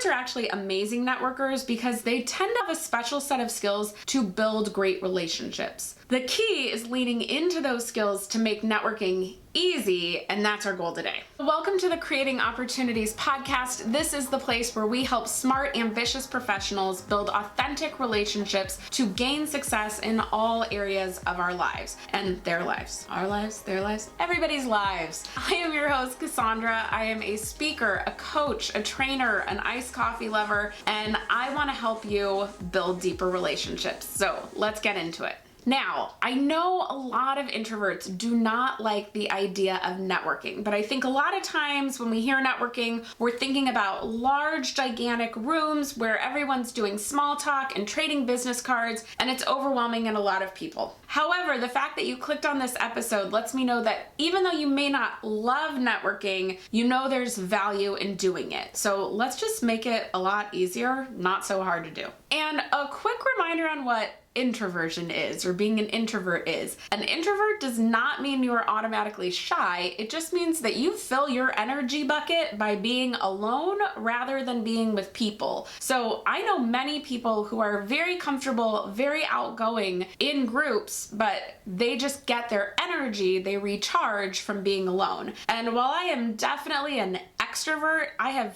Introverts are actually amazing networkers because they tend to have a special set of skills to build great relationships. The key is leaning into those skills to make networking easy, and that's our goal today. Welcome to the Creating Opportunities podcast. This is the place where we help smart, ambitious professionals build authentic relationships to gain success in all areas of our lives and their lives. Our lives, their lives, everybody's lives. I am your host, Cassandra. I am a speaker, a coach, a trainer, an iced coffee lover, and I want to help you build deeper relationships. So let's get into it. Now, I know a lot of introverts do not like the idea of networking, but I think a lot of times when we hear networking, we're thinking about large, gigantic rooms where everyone's doing small talk and trading business cards, and it's overwhelming in a lot of people. However, the fact that you clicked on this episode lets me know that even though you may not love networking, you know there's value in doing it. So let's just make it a lot easier, not so hard to do. And a quick reminder on what introversion is, or being an introvert is. An introvert does not mean you are automatically shy. It just means that you fill your energy bucket by being alone rather than being with people. So I know many people who are very comfortable, very outgoing in groups, but they just get their energy, they recharge from being alone. And while I am definitely an extrovert, I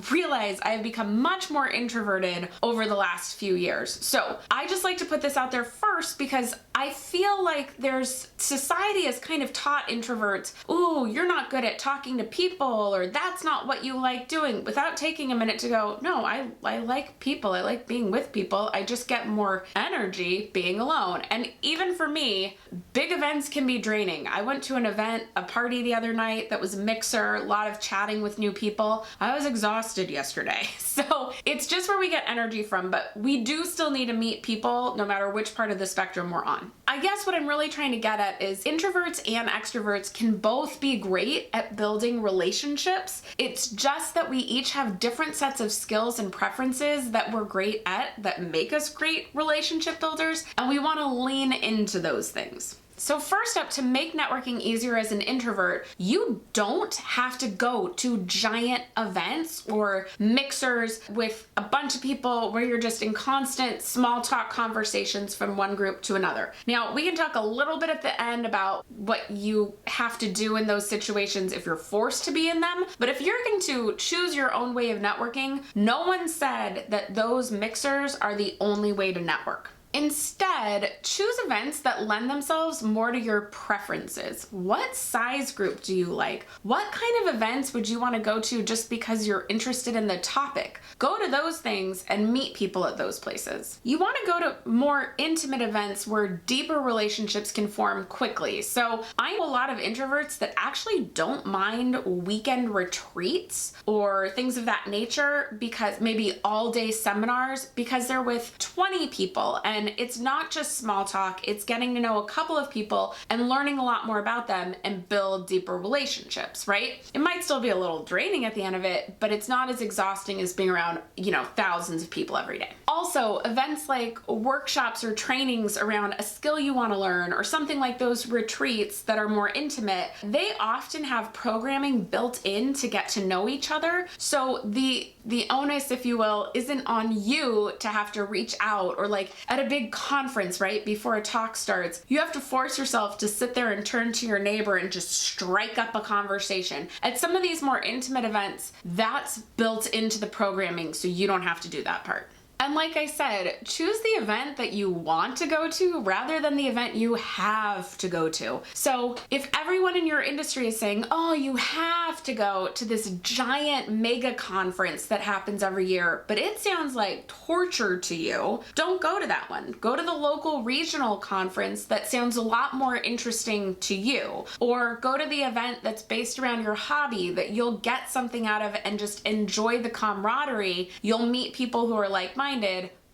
realize I have become much more introverted over the last few years. So I just like to put this out there first because I feel like society has kind of taught introverts, ooh, you're not good at talking to people, or that's not what you like doing, without taking a minute to go, no, I like people. I like being with people. I just get more energy being alone. And even for me, big events can be draining. I went to an event, a party the other night that was a mixer, a lot of chatting with new people. I was exhausted yesterday. So it's just where we get energy from, but we do still need to meet people no matter which part of the spectrum we're on. I guess what I'm really trying to get at is introverts and extroverts can both be great at building relationships. It's just that we each have different sets of skills and preferences that we're great at, that make us great relationship builders, and we want to lean into those things. So first up, to make networking easier as an introvert, you don't have to go to giant events or mixers with a bunch of people where you're just in constant small talk conversations from one group to another. Now, we can talk a little bit at the end about what you have to do in those situations if you're forced to be in them, but if you're going to choose your own way of networking, no one said that those mixers are the only way to network. Instead, choose events that lend themselves more to your preferences. What size group do you like? What kind of events would you want to go to just because you're interested in the topic? Go to those things and meet people at those places. You want to go to more intimate events where deeper relationships can form quickly. So I know a lot of introverts that actually don't mind weekend retreats or things of that nature, because maybe all-day seminars, because they're with 20 people and it's not just small talk, it's getting to know a couple of people and learning a lot more about them and build deeper relationships, right? It might still be a little draining at the end of it, but it's not as exhausting as being around, thousands of people every day. Also, events like workshops or trainings around a skill you want to learn, or something like those retreats that are more intimate, they often have programming built in to get to know each other. So the onus, if you will, isn't on you to have to reach out, or like at a big conference, right, before a talk starts, you have to force yourself to sit there and turn to your neighbor and just strike up a conversation. At some of these more intimate events, that's built into the programming, so you don't have to do that part. And like I said, choose the event that you want to go to rather than the event you have to go to. So if everyone in your industry is saying, oh, you have to go to this giant mega conference that happens every year, but it sounds like torture to you, don't go to that one. Go to the local regional conference that sounds a lot more interesting to you. Or go to the event that's based around your hobby that you'll get something out of and just enjoy the camaraderie. You'll meet people who are like-minded.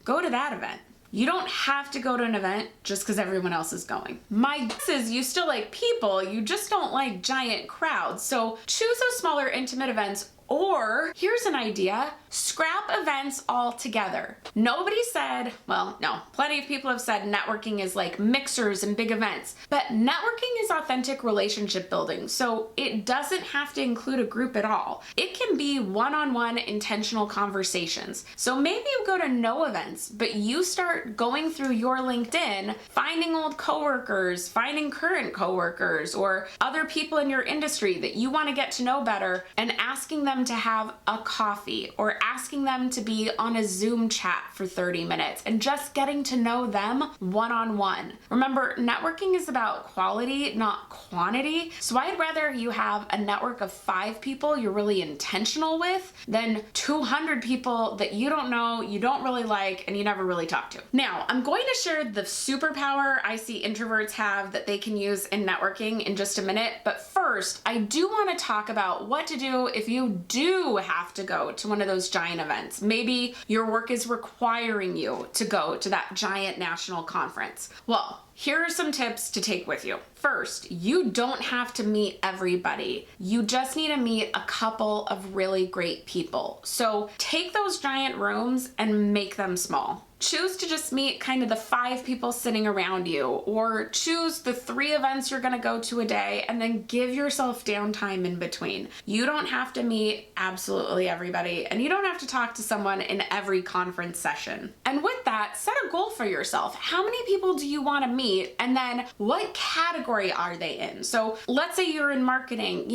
Go to that event. You don't have to go to an event just because everyone else is going. My guess is you still like people, you just don't like giant crowds. So choose those smaller, intimate events. Or here's an idea, scrap events altogether. Nobody said, well, no, plenty of people have said networking is like mixers and big events, but networking is authentic relationship building. So it doesn't have to include a group at all. It can be one-on-one intentional conversations. So maybe you go to no events, but you start going through your LinkedIn, finding old coworkers, finding current coworkers, or other people in your industry that you want to get to know better, and asking them to have a coffee or asking them to be on a Zoom chat for 30 minutes and just getting to know them one-on-one. Remember, networking is about quality, not quantity. So I'd rather you have a network of 5 people you're really intentional with than 200 people that you don't know, you don't really like, and you never really talk to. Now, I'm going to share the superpower I see introverts have that they can use in networking in just a minute. But first, I do want to talk about what to do if you do have to go to one of those giant events. Maybe your work is requiring you to go to that giant national conference. Well, here are some tips to take with you. First, you don't have to meet everybody. You just need to meet a couple of really great people. So take those giant rooms and make them small. Choose to just meet kind of the 5 people sitting around you, or choose the 3 events you're gonna go to a day and then give yourself downtime in between. You don't have to meet absolutely everybody, and you don't have to talk to someone in every conference session. And with that, set a goal for yourself. How many people do you wanna meet? And then what category are they in? So let's say you're in marketing,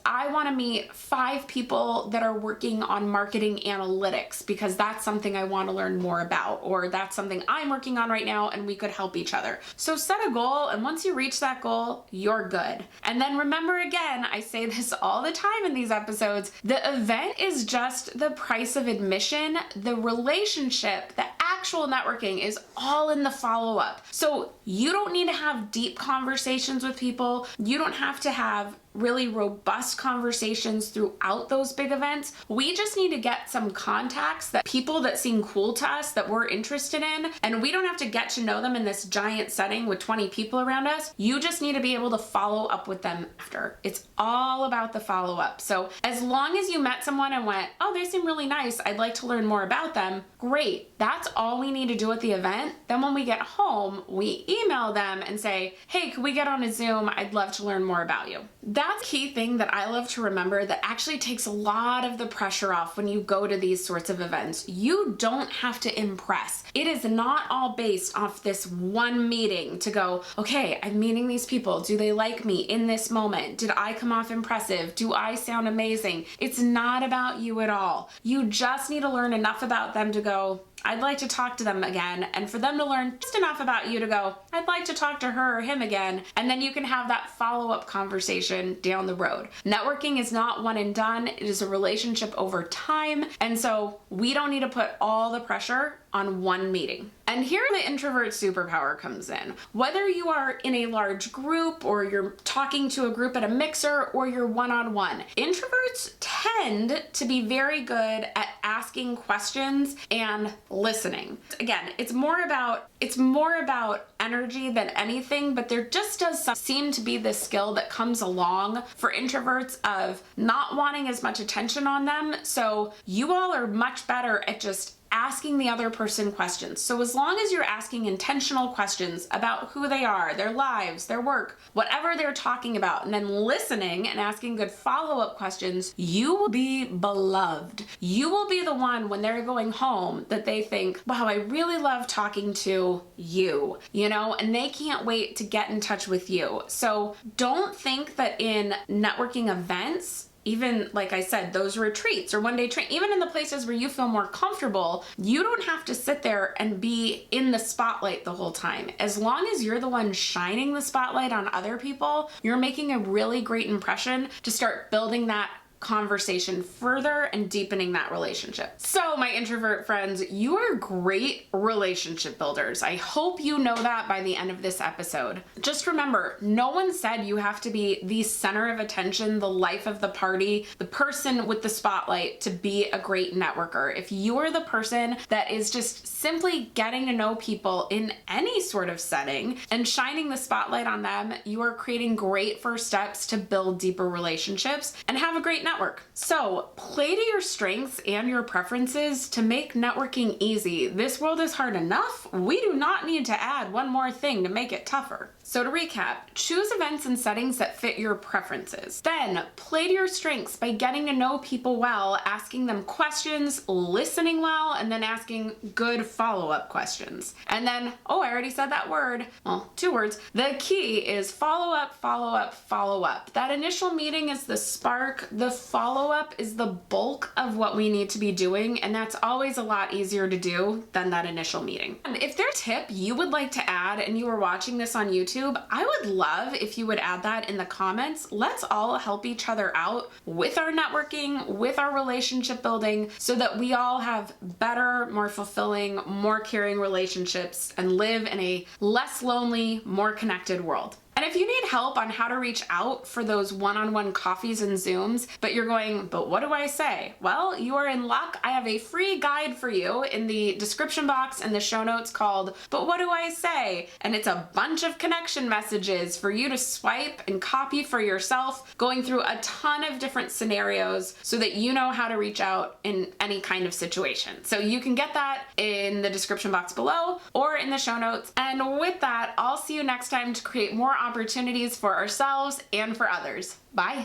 I wanna meet 5 people that are working on marketing analytics because that's something I wanna learn more about, or that's something I'm working on right now and we could help each other. So set a goal, and once you reach that goal, you're good. And then remember, again, I say this all the time in these episodes, the event is just the price of admission. The relationship, the actual networking is all in the follow-up. So you don't need to have deep conversations with people. You don't have to have really robust conversations throughout those big events. We just need to get some contacts, that people that seem cool to us that we're interested in, and we don't have to get to know them in this giant setting with 20 people around us. You just need to be able to follow up with them after. It's all about the follow-up. So as long as you met someone and went, oh, they seem really nice, I'd like to learn more about them, great. That's all we need to do at the event. Then when we get home, we email them and say, hey, could we get on a Zoom? I'd love to learn more about you. That's a key thing that I love to remember that actually takes a lot of the pressure off when you go to these sorts of events. You don't have to impress. It is not all based off this one meeting to go, okay, I'm meeting these people. Do they like me in this moment? Did I come off impressive? Do I sound amazing? It's not about you at all. You just need to learn enough about them to go, I'd like to talk to them again, and for them to learn just enough about you to go, I'd like to talk to her or him again, and then you can have that follow-up conversation down the road. Networking is not one and done. It is a relationship over time, and so we don't need to put all the pressure on one meeting. And here the introvert superpower comes in. Whether you are in a large group, or you're talking to a group at a mixer, or you're one-on-one, introverts tend to be very good at asking questions and listening. Again, it's more about energy than anything, but there just does seem to be this skill that comes along for introverts of not wanting as much attention on them. So you all are much better at just asking the other person questions. So as long as you're asking intentional questions about who they are, their lives, their work, whatever they're talking about, and then listening and asking good follow-up questions, you will be beloved. You will be the one when they're going home that they think, wow, I really love talking to you, and they can't wait to get in touch with you. So don't think that in networking events, even like I said, those retreats or one-day train, even in the places where you feel more comfortable, you don't have to sit there and be in the spotlight the whole time. As long as you're the one shining the spotlight on other people, you're making a really great impression to start building that conversation further and deepening that relationship. So my introvert friends, you are great relationship builders. I hope you know that by the end of this episode. Just remember, no one said you have to be the center of attention, the life of the party, the person with the spotlight to be a great networker. If you are the person that is just simply getting to know people in any sort of setting and shining the spotlight on them, you are creating great first steps to build deeper relationships and have a great network. So play to your strengths and your preferences to make networking easy. This world is hard enough. We do not need to add one more thing to make it tougher. So to recap, choose events and settings that fit your preferences. Then play to your strengths by getting to know people well, asking them questions, listening well, and then asking good follow-up questions. And then, oh, I already said that word. Well, 2 words. The key is follow up, follow up, follow up. That initial meeting is the spark. The follow-up is the bulk of what we need to be doing, and that's always a lot easier to do than that initial meeting. And if there's a tip you would like to add and you were watching this on YouTube, I would love if you would add that in the comments. Let's all help each other out with our networking, with our relationship building, so that we all have better, more fulfilling, more caring relationships and live in a less lonely, more connected world. And if you need help on how to reach out for those one-on-one coffees and Zooms, but you're going, but what do I say? Well, you are in luck. I have a free guide for you in the description box and the show notes called, But What Do I Say? And it's a bunch of connection messages for you to swipe and copy for yourself, going through a ton of different scenarios so that you know how to reach out in any kind of situation. So you can get that in the description box below or in the show notes. And with that, I'll see you next time to create more opportunities for ourselves and for others. Bye.